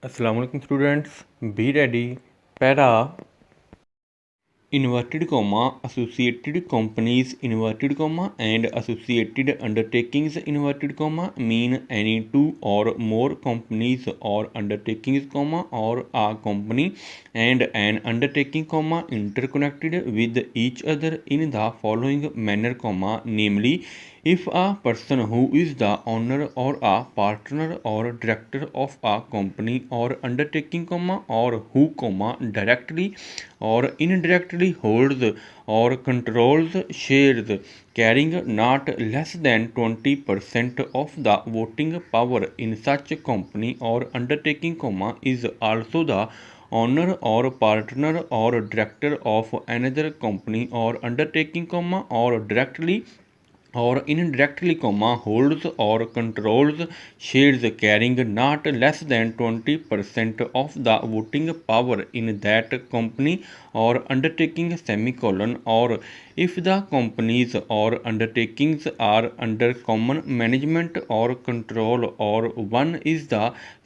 Assalamualaikum students, be ready. Para inverted comma associated companies inverted comma and associated undertakings inverted comma mean any two or more companies or undertakings comma or a company and an undertaking comma interconnected with each other in the following manner comma, namely if a person who is the owner or a partner or director of a company or undertaking comma or who comma directly or indirectly holds or controls shares carrying not less than 20% of the voting power in such company or undertaking comma is also the owner or partner or director of another company or undertaking comma or directly or indirectly comma holds or controls shares carrying not less than 20% of the voting power in that company or undertaking semicolon or if the companies or undertakings are under common management or control or one is the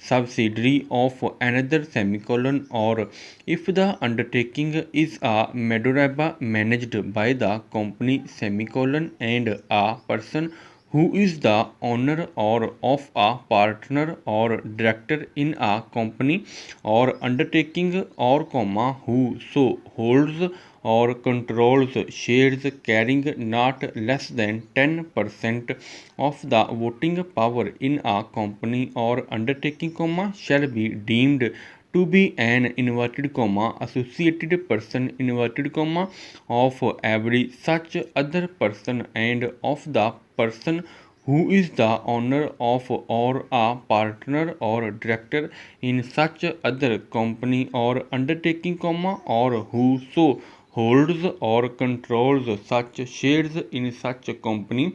subsidiary of another semicolon or if the undertaking is a Maduraba managed by the company semicolon and a person who is the owner or of a partner or director in a company or undertaking or comma who so holds or controls shares carrying not less than 10% of the voting power in a company or undertaking comma shall be deemed to be an inverted comma associated person inverted comma of every such other person and of the person who is the owner of or a partner or director in such other company or undertaking comma or who so holds or controls such shares in such company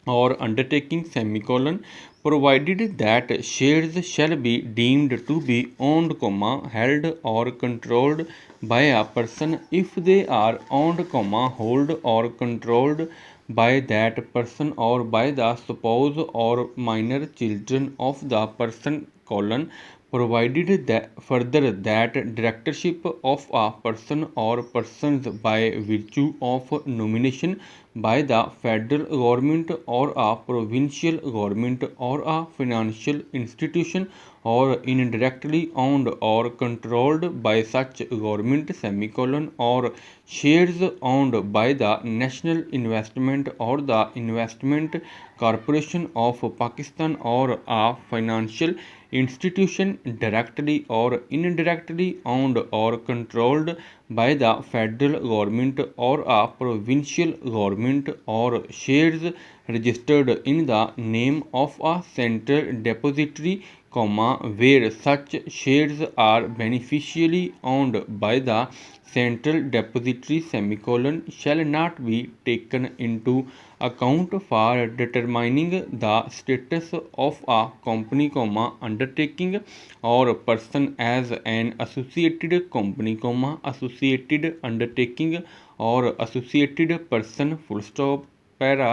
or undertaking semicolon provided that shares shall be deemed to be owned comma held or controlled by a person if they are owned comma held or controlled by that person or by the spouse or minor children of the person colon provided that further that directorship of a person or persons by virtue of nomination by the federal government or a provincial government or a financial institution or indirectly owned or controlled by such government semicolon or shares owned by the national investment or the investment corporation of Pakistan or a financial institution directly or indirectly owned or controlled by the federal government or a provincial government or shares registered in the name of a central depository comma where such shares are beneficially owned by the central depository semicolon shall not be taken into account for determining the status of a company comma undertaking or person as an associated company comma associated undertaking or associated person full stop para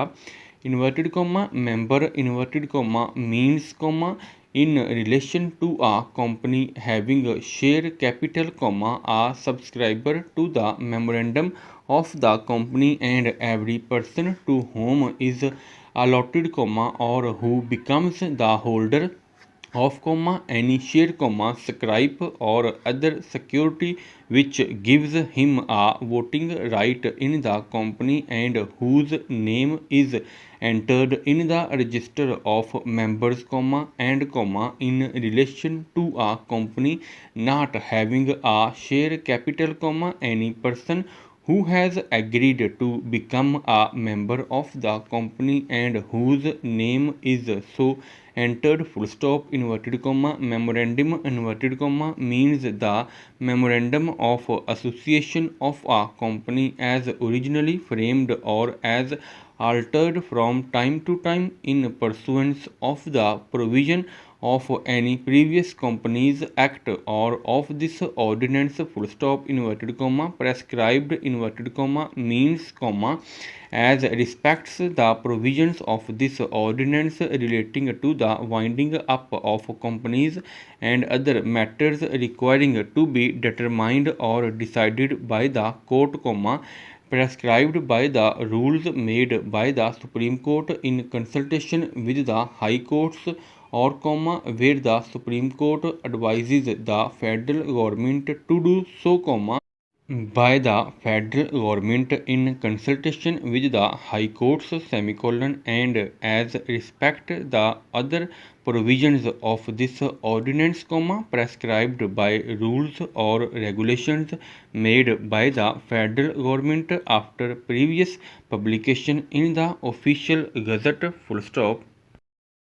inverted comma member inverted comma means comma in relation to a company having a share capital comma a subscriber to the memorandum of the company and every person to whom is allotted comma or who becomes the holder of comma any share comma scrip or other security which gives him a voting right in the company and whose name is entered in the register of members comma and comma in relation to a company not having a share capital comma any person who has agreed to become a member of the company and whose name is so entered full stop inverted comma memorandum inverted comma means the memorandum of association of a company as originally framed or as altered from time to time in pursuance of the provision of any previous Companies Act or of this ordinance full stop inverted comma prescribed inverted comma means comma as respects the provisions of this ordinance relating to the winding up of companies and other matters requiring to be determined or decided by the court comma prescribed by the rules made by the Supreme Court in consultation with the High Courts or comma where the Supreme Court advises the federal government to do so comma by the federal government in consultation with the high courts semicolon and as respect the other provisions of this ordinance comma prescribed by rules or regulations made by the federal government after previous publication in the official gazette full stop.